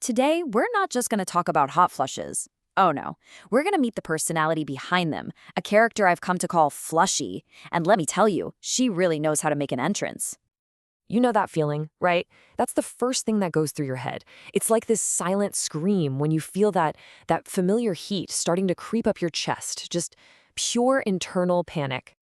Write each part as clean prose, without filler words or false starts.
Today, we're not just going to talk about hot flushes. Oh no, we're going to meet the personality behind them, a character I've come to call Flushy. And let me tell you, she really knows how to make an entrance. You know that feeling, right? That's the first thing that goes through your head. It's like this silent scream when you feel that familiar heat starting to creep up your chest, just pure internal panic.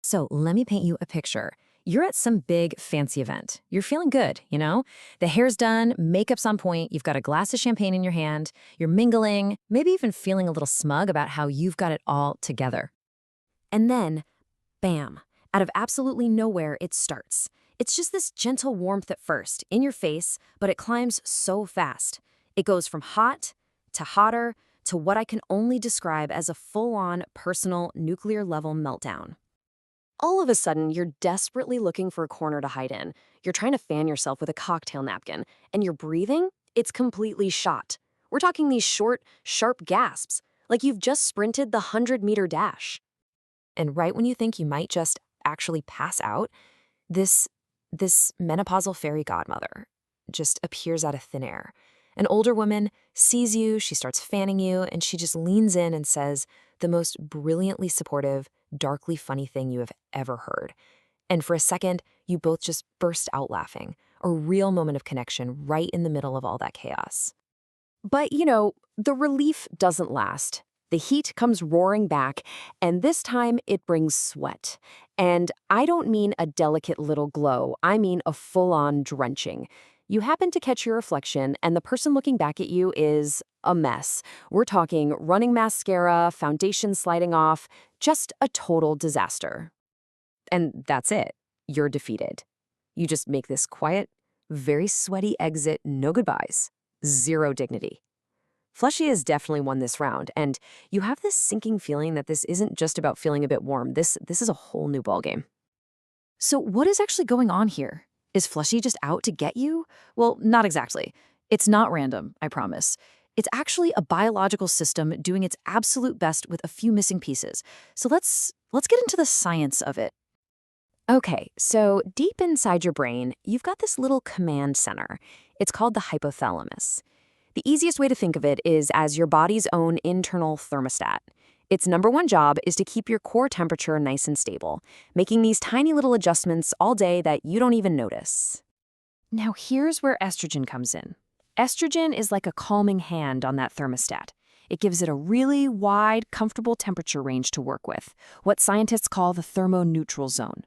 So let me paint you a picture. You're at some big, fancy event. You're feeling good, you know? The hair's done, makeup's on point, you've got a glass of champagne in your hand, you're mingling, maybe even feeling a little smug about how you've got it all together. And then, bam, out of absolutely nowhere, it starts. It's just this gentle warmth at first, in your face, but it climbs so fast. It goes from hot to hotter to what I can only describe as a full-on personal nuclear-level meltdown. All of a sudden, you're desperately looking for a corner to hide in. You're trying to fan yourself with a cocktail napkin, and your breathing, it's completely shot. We're talking these short, sharp gasps, like you've just sprinted the 100-meter dash. And right when you think you might just actually pass out, this menopausal fairy godmother just appears out of thin air. An older woman sees you, she starts fanning you, and she just leans in and says the most brilliantly supportive, darkly funny thing you have ever heard. And for a second, you both just burst out laughing, a real moment of connection right in the middle of all that chaos. But, the relief doesn't last. The heat comes roaring back, and this time it brings sweat. And I don't mean a delicate little glow, I mean a full-on drenching. You happen to catch your reflection, and the person looking back at you is a mess. We're talking running mascara, foundation sliding off, just a total disaster. And that's it. You're defeated. You just make this quiet, very sweaty exit, no goodbyes, zero dignity. Flushy has definitely won this round, and you have this sinking feeling that this isn't just about feeling a bit warm. This is a whole new ballgame. So what is actually going on here? Is Flushy just out to get you? Well, not exactly. It's not random, I promise. It's actually a biological system doing its absolute best with a few missing pieces. So let's get into the science of it. Okay, so deep inside your brain, you've got this little command center. It's called the hypothalamus. The easiest way to think of it is as your body's own internal thermostat. Its number one job is to keep your core temperature nice and stable, making these tiny little adjustments all day that you don't even notice. Now here's where estrogen comes in. Estrogen is like a calming hand on that thermostat. It gives it a really wide, comfortable temperature range to work with, what scientists call the thermoneutral zone.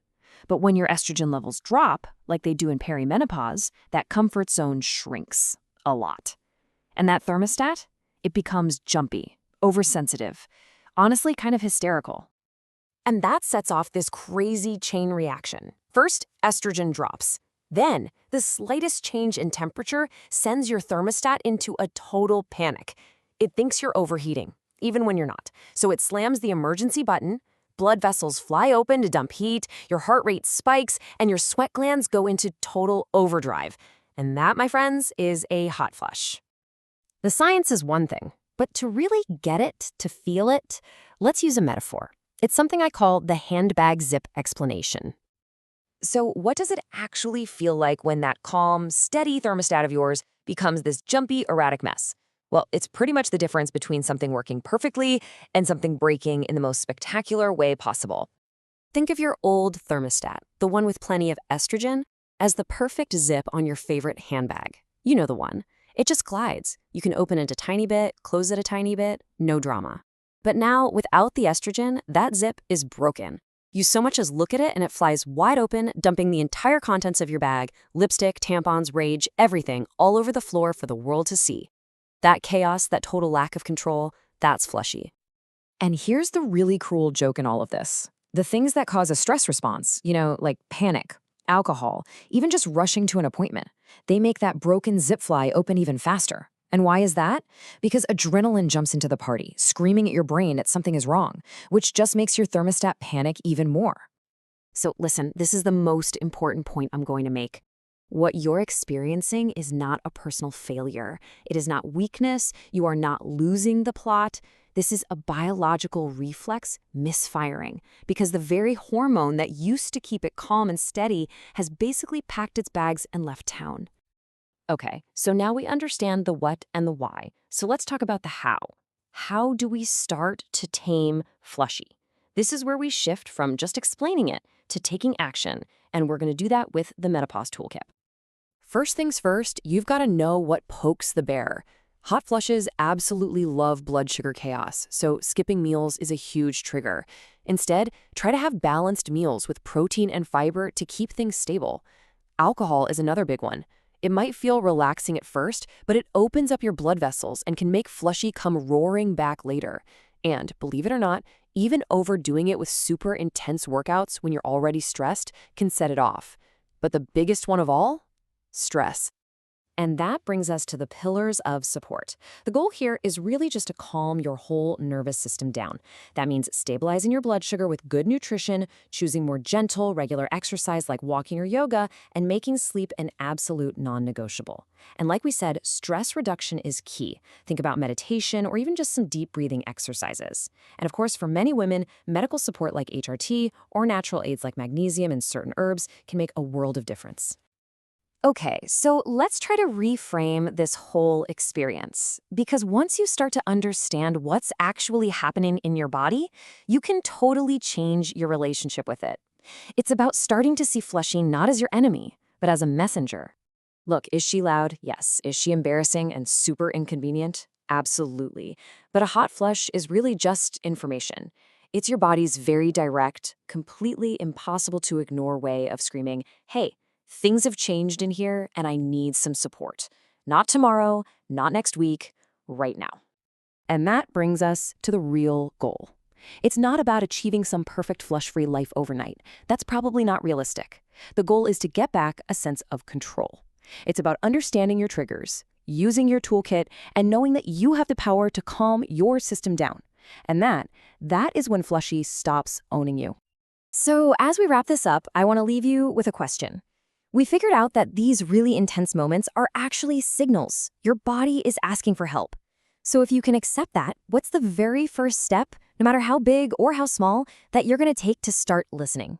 But when your estrogen levels drop, like they do in perimenopause, that comfort zone shrinks a lot. And that thermostat, it becomes jumpy, oversensitive, honestly kind of hysterical. And that sets off this crazy chain reaction. First, estrogen drops. Then, the slightest change in temperature sends your thermostat into a total panic. It thinks you're overheating, even when you're not. So it slams the emergency button, blood vessels fly open to dump heat, your heart rate spikes, and your sweat glands go into total overdrive. And that, my friends, is a hot flush. The science is one thing, but to really get it, to feel it, let's use a metaphor. It's something I call the handbag zip explanation. So what does it actually feel like when that calm, steady thermostat of yours becomes this jumpy, erratic mess? Well, it's pretty much the difference between something working perfectly and something breaking in the most spectacular way possible. Think of your old thermostat, the one with plenty of estrogen, as the perfect zip on your favorite handbag. You know the one. It just glides. You can open it a tiny bit, close it a tiny bit, no drama. But now, without the estrogen, that zip is broken. You so much as look at it and it flies wide open, dumping the entire contents of your bag, lipstick, tampons, rage, everything, all over the floor for the world to see. That chaos, that total lack of control, that's Flushy. And here's the really cruel joke in all of this. The things that cause a stress response, like panic, alcohol, even just rushing to an appointment, they make that broken zip fly open even faster. And why is that? Because adrenaline jumps into the party, screaming at your brain that something is wrong, which just makes your thermostat panic even more. So listen, this is the most important point I'm going to make. What you're experiencing is not a personal failure. It is not weakness. You are not losing the plot. This is a biological reflex misfiring because the very hormone that used to keep it calm and steady has basically packed its bags and left town. Okay, so now we understand the what and the why. So let's talk about the how. How do we start to tame Flushy? This is where we shift from just explaining it to taking action, and we're going to do that with the Menopause Toolkit. First things first, you've got to know what pokes the bear. Hot flushes absolutely love blood sugar chaos, so skipping meals is a huge trigger. Instead, try to have balanced meals with protein and fiber to keep things stable. Alcohol is another big one. It might feel relaxing at first, but it opens up your blood vessels and can make Flushy come roaring back later. And believe it or not, even overdoing it with super intense workouts when you're already stressed can set it off. But the biggest one of all? Stress. And that brings us to the pillars of support. The goal here is really just to calm your whole nervous system down. That means stabilizing your blood sugar with good nutrition, choosing more gentle, regular exercise like walking or yoga, and making sleep an absolute non-negotiable. And like we said, stress reduction is key. Think about meditation or even just some deep breathing exercises. And of course, for many women, medical support like HRT or natural aids like magnesium and certain herbs can make a world of difference. Okay, so let's try to reframe this whole experience. Because once you start to understand what's actually happening in your body, you can totally change your relationship with it. It's about starting to see Flushy not as your enemy, but as a messenger. Look, is she loud? Yes. Is she embarrassing and super inconvenient? Absolutely. But a hot flush is really just information. It's your body's very direct, completely impossible to ignore way of screaming, hey, things have changed in here and I need some support. Not tomorrow, not next week, right now. And that brings us to the real goal. It's not about achieving some perfect flush-free life overnight. That's probably not realistic. The goal is to get back a sense of control. It's about understanding your triggers, using your toolkit, and knowing that you have the power to calm your system down. And that is when Flushy stops owning you. So as we wrap this up, I want to leave you with a question. We figured out that these really intense moments are actually signals. Your body is asking for help. So if you can accept that, what's the very first step, no matter how big or how small, that you're going to take to start listening?